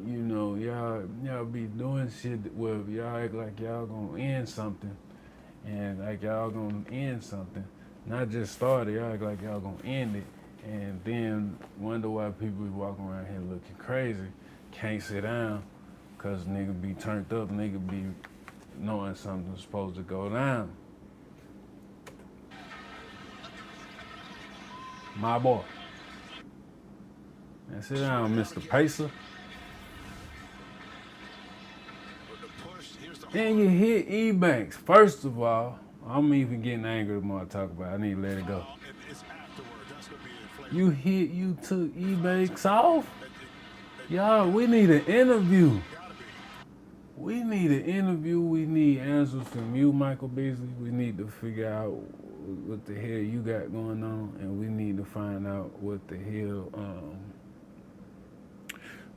You know, y'all be doing shit where y'all act like y'all gonna end something, and like y'all gonna end something. Not just start it, y'all act like y'all gonna end it, and then wonder why people be walking around here looking crazy, can't sit down, cause nigga be turned up, nigga be knowing something's supposed to go down. My boy. Man, sit down, Mr. Pacer. With the push, here's the Then you hit Ebanks. First of all, I'm even getting angry the more I talk about it. I need to let it go. It's afterward. That's going to be inflated. You took Ebanks off? Y'all, we need an interview. Gotta be. We need an interview. We need answers from you, Michael Beasley. We need to figure out what the hell you got going on, and we need to find out what the hell,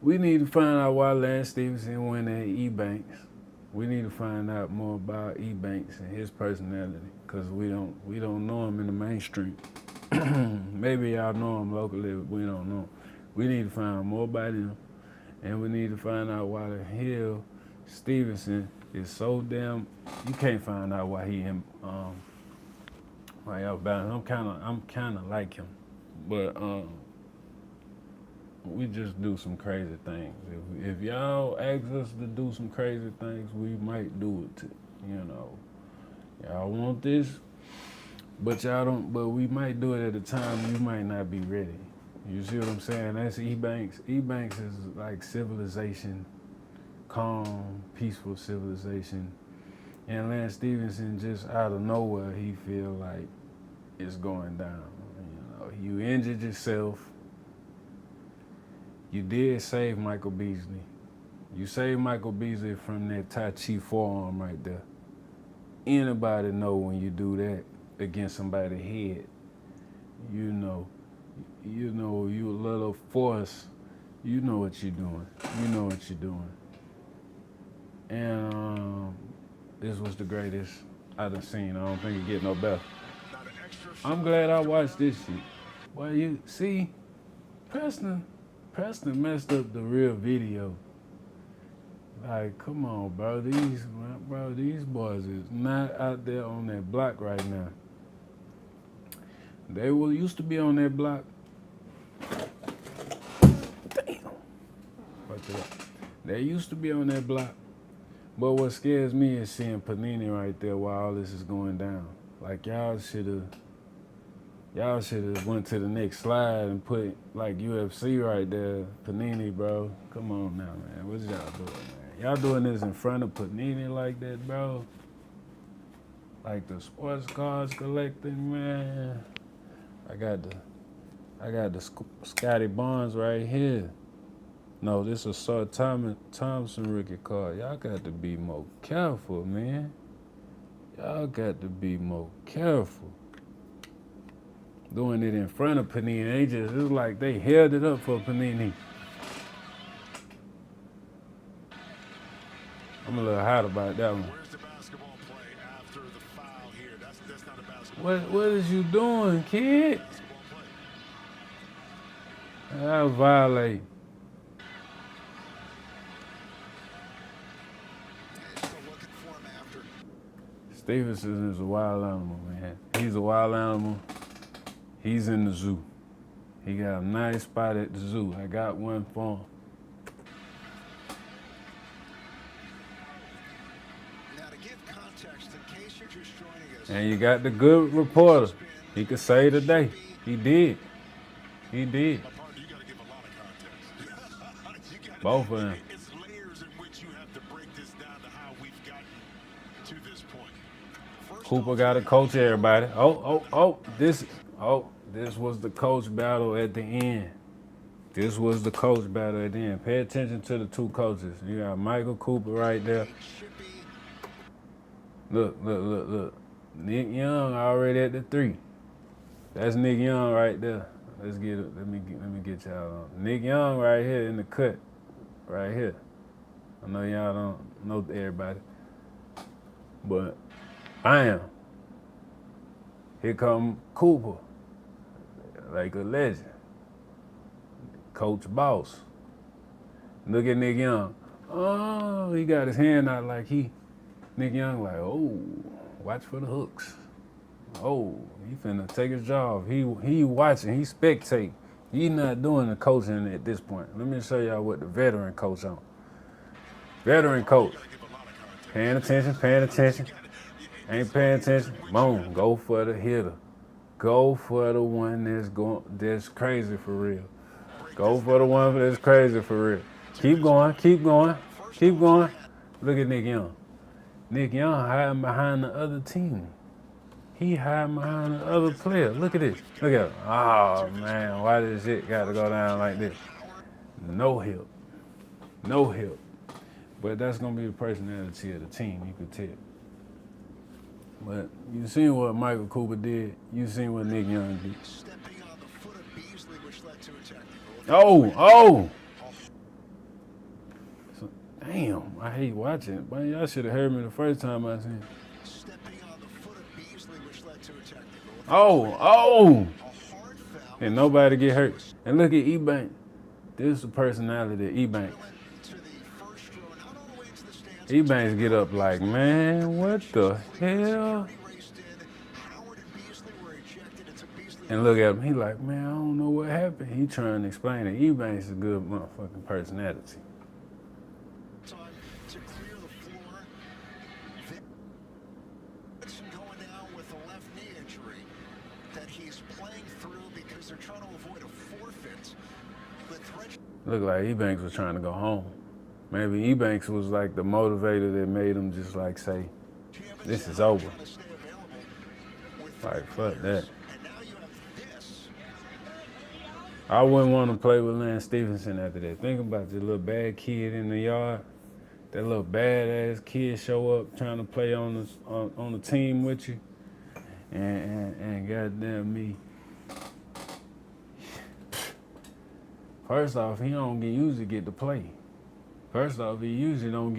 we need to find out why Lance Stevenson went at Ebanks. We need to find out more about Ebanks and his personality, because we don't know him in the mainstream. Maybe y'all know him locally, but we don't know him. We need to find out more about him, and we need to find out why the hell Stevenson is so damn. You can't find out why he why y'all bad. I'm kind of like him, but we just do some crazy things. If y'all ask us to do some crazy things, we might do it. You know, y'all want this, but y'all don't. But we might do it at a time you might not be ready. You see what I'm saying? That's Ebanks. Ebanks is like civilization, calm, peaceful civilization. And Lance Stevenson, just out of nowhere, he feel like it's going down. You know, you injured yourself. You did save Michael Beasley. You saved Michael Beasley from that Tai Chi forearm right there. Anybody know when you do that against somebody's head, you know, you a little force, you know what you're doing. You know what you're doing. And this was the greatest I done seen. I don't think it get no better. I'm glad I watched this shit. Well, you see, Preston messed up the real video. Like, come on, bro. These boys is not out there on that block right now. They used to be on that block. Damn. They used to be on that block. But what scares me is seeing Panini right there while all this is going down. Like, y'all should have went to the next slide and put like UFC right there. Panini, bro. Come on now, man. What y'all doing, man? Y'all doing this in front of Panini like that, bro? Like the sports cards collecting, man. I got the Scotty Barnes right here. No, this is Sir Thompson rookie card. Y'all got to be more careful, man. Y'all got to be more careful. Doing it in front of Panini, it's like they held it up for Panini. I'm a little hot about that one. Where's the basketball play after the foul here? That's not a basketball. What is you doing, kid? Basketball play. I violate. Still looking for him after. Stevenson is a wild animal, man. He's a wild animal. He's in the zoo. He got a nice spot at the zoo. I got one for him. Now, to give context, in case you're just joining us, And you got the good reporter. He could save the day. He did. He did. Partner, you got to give a lot of context. Both of them. It's layers in which you have to break this down to how we've gotten to this point. first Cooper off, got to coach everybody. This was the coach battle at the end. This was the coach battle at the end. Pay attention to the two coaches. You got Michael Cooper right there. it should be Look. Nick Young already at the 3. That's Nick Young right there. Let's get it. Let me get y'all on. Nick Young right here in the cut. Right here. I know y'all don't know everybody. But bam. Here come Cooper. Like a legend. Coach Boss. Look at Nick Young. Oh, he got his hand out like Nick Young like, oh, watch for the hooks. Oh, he finna take his job. He watching, he spectating. He not doing the coaching at this point. Let me show y'all what the veteran coach on. Veteran coach. Paying attention. Ain't paying attention. Boom, go for the hitter. Go for the one that's crazy for real. Go for the one that's crazy for real. Keep going. Look at Nick Young. Nick Young hiding behind the other team. He hiding behind the other player. Look at this. Look at him. Oh, man, why this shit got to go down like this? No help. But that's going to be the personality of the team, you could tell. But you seen what Michael Cooper did. You seen what Nick Young did. stepping on the foot of Beasley, which led to a technical. Oh! So, damn, I hate watching it. Man, y'all should have heard me the first time I seen it. Stepping on the foot of Beasley, which led to a technical. Oh! A hard foul. And nobody get hurt. And look at Ebanks. This is the personality of Ebanks. To the first row, not all the way to the stands. Ebanks get up like, man, what the hell? Raced in. Howard and Beasley were ejected. It took Beasley And look at him. He like, man, I don't know what happened. He trying to explain it. Ebanks is a good motherfucking personality. time to clear the floor. Vincent going down with a left knee injury that he's playing through because they're trying to avoid a forfeit. The threat. Look like Ebanks was trying to go home. Maybe Ebanks was like the motivator that made him just like say, this is over. Trying to stay available with Like, fuck that. And now you have this. I wouldn't want to play with Lance Stevenson after that. Think about the little bad kid in the yard. That little badass kid show up trying to play on the team with you, and goddamn me. First off, he don't usually get to play. First off, he usually don't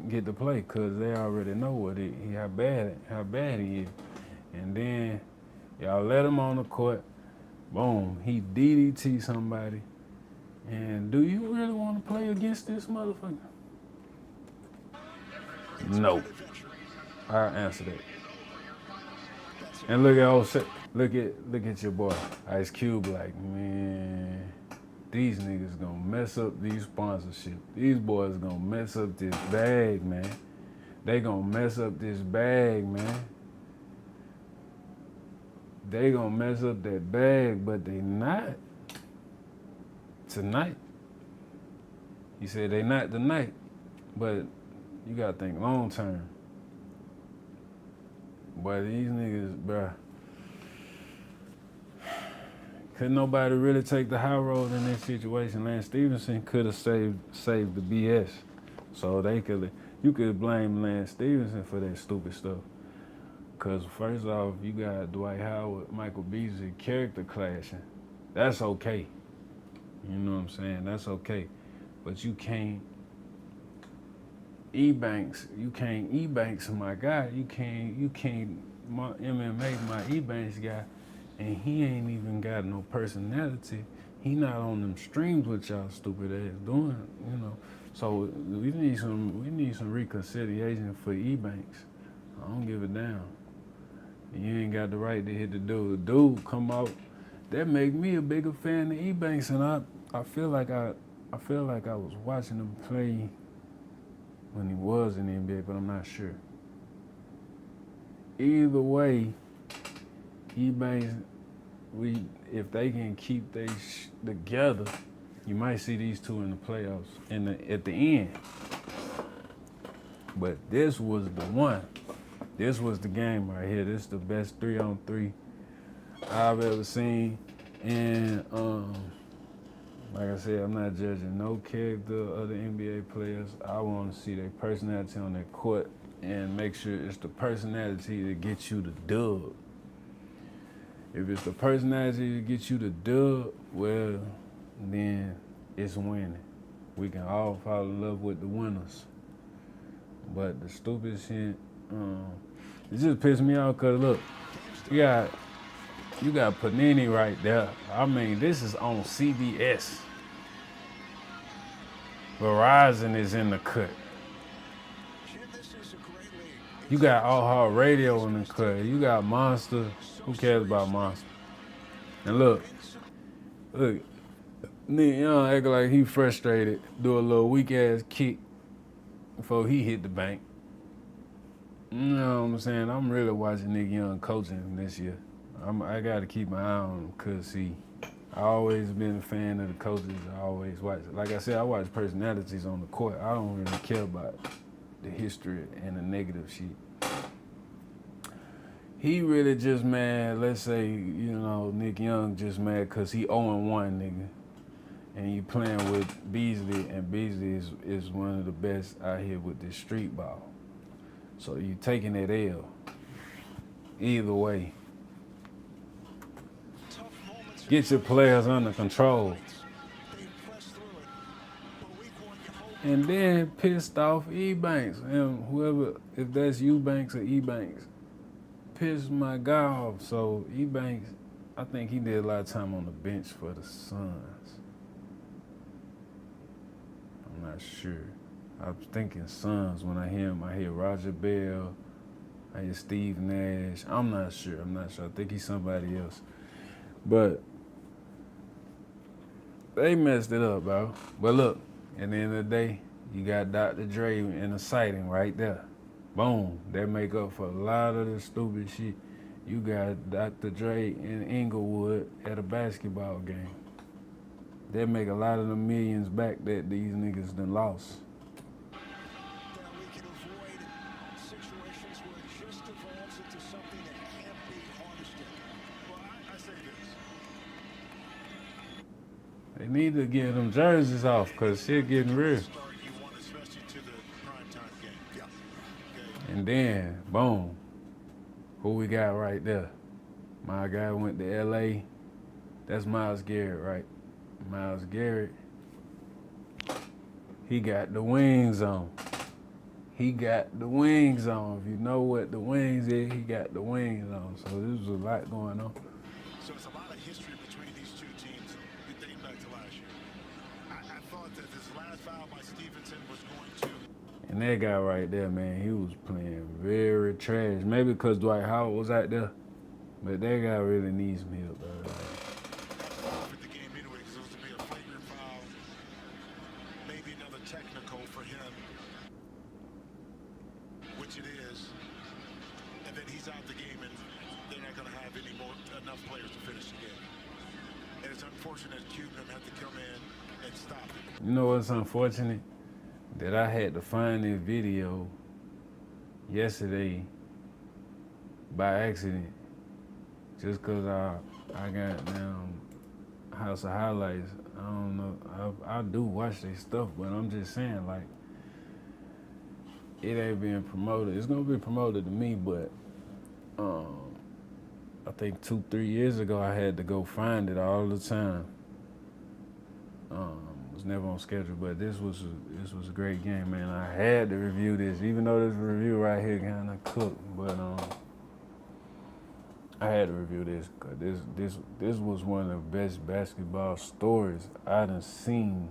get to play because they already know how bad he is. And then y'all let him on the court. Boom, he DDT somebody. And do you really want to play against this motherfucker? No. I'll answer that. And look at your boy, Ice Cube, like, man, these niggas gonna mess up these sponsorships. These boys gonna mess up this bag, man. They gonna mess up this bag, man. They gonna mess up that bag, but they not tonight. He said they not tonight, but you gotta think long term. But these niggas, bruh, couldn't nobody really take the high road in this situation. Lance Stevenson could have saved the BS. So you could blame Lance Stevenson for that stupid stuff. Cause first off, you got Dwight Howard, Michael Beasley character clashing. That's okay. You know what I'm saying? That's okay. But you can't E-Banks my guy. You can't my MMA my E-Banks guy, and he ain't even got no personality. He not on them streams with y'all stupid ass doing, you know. So we need some reconciliation for E-Banks. I don't give a damn. You ain't got the right to hit the dude. The dude come out. That make me a bigger fan of E-Banks, and I feel like I was watching him play when he was in the NBA, but I'm not sure. Either way, E-Banks, if they can keep they together, you might see these two in the playoffs at the end. But this was the one. This was the game right here. This is the best 3-on-3 I've ever seen. And like I said, I'm not judging no character of the NBA players. I want to see their personality on their court and make sure it's the personality that gets you the dub. If it's the personality that gets you the dub, well, then it's winning. We can all fall in love with the winners. But the stupid shit, it just pissed me off because look, you got Panini right there. I mean, this is on CBS. Verizon is in the cut. You got All Heart Radio in the cut. You got Monster. Who cares about Monster? And look, Nick Young act like he frustrated, do a little weak ass kick before he hit the bank. You know what I'm saying? I'm really watching Nick Young coaching this year. I got to keep my eye on him because I always been a fan of the coaches. I always watch. Like I said, I watch personalities on the court. I don't really care about the history and the negative shit. He really just mad, let's say, Nick Young just mad because he 0-1, nigga. And you playing with Beasley, and Beasley is one of the best out here with this street ball. So you taking that L. Either way. Get your players under control. And then pissed off E-Banks. And whoever, if that's Eubanks or E-Banks, pissed my guy off. So E-Banks, I think he did a lot of time on the bench for the Suns. I'm not sure. I was thinking Suns when I hear him. I hear Roger Bell. I hear Steve Nash. I'm not sure. I think he's somebody else. But they messed it up, bro. But look, at the end of the day, you got Dr. Dre in the sighting right there. Boom. That make up for a lot of the stupid shit. You got Dr. Dre in Inglewood at a basketball game. That make a lot of the millions back that these niggas done lost. They need to get them jerseys off because shit getting real. Start you want, especially to the primetime game. Yeah. Okay. And then, boom, who we got right there? My guy went to L.A. That's Myles Garrett, right? Myles Garrett. He got the wings on. He got the wings on. If you know what the wings is, he got the wings on. So this was a lot going on. So it's a lot of history between these two teams dating back to last year. I thought that this last foul by Stevenson was going to. And that guy right there, man, he was playing very trash. Maybe because Dwight Howard was out there. But that guy really needs some help. With the game anyway, because it was to be a flagrant foul, maybe another technical for him, which it is, and then he's out the game, and they're not going to have enough players to finish the game. And it's unfortunate Cuban had to come in and stop it. You know what's unfortunate? That I had to find this video yesterday by accident. Just because I got down House of Highlights. I don't know. I do watch their stuff, but I'm just saying, like, it ain't being promoted. It's going to be promoted to me, but I think 2-3 years ago, I had to go find it all the time. Was never on schedule, but this was a great game, man. I had to review this, even though this review right here kind of cooked, but I had to review this because this was one of the best basketball stories I done seen.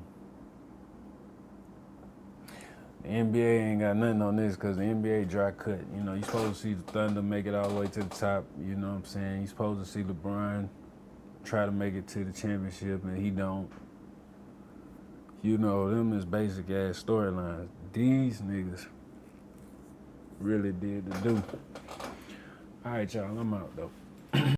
The NBA ain't got nothing on this because the NBA dry cut. You know, you're supposed to see the Thunder make it all the way to the top. You know what I'm saying? You're supposed to see LeBron try to make it to the championship, and he don't. You know, them is basic-ass storylines. These niggas really did the do. All right, y'all, I'm out, though.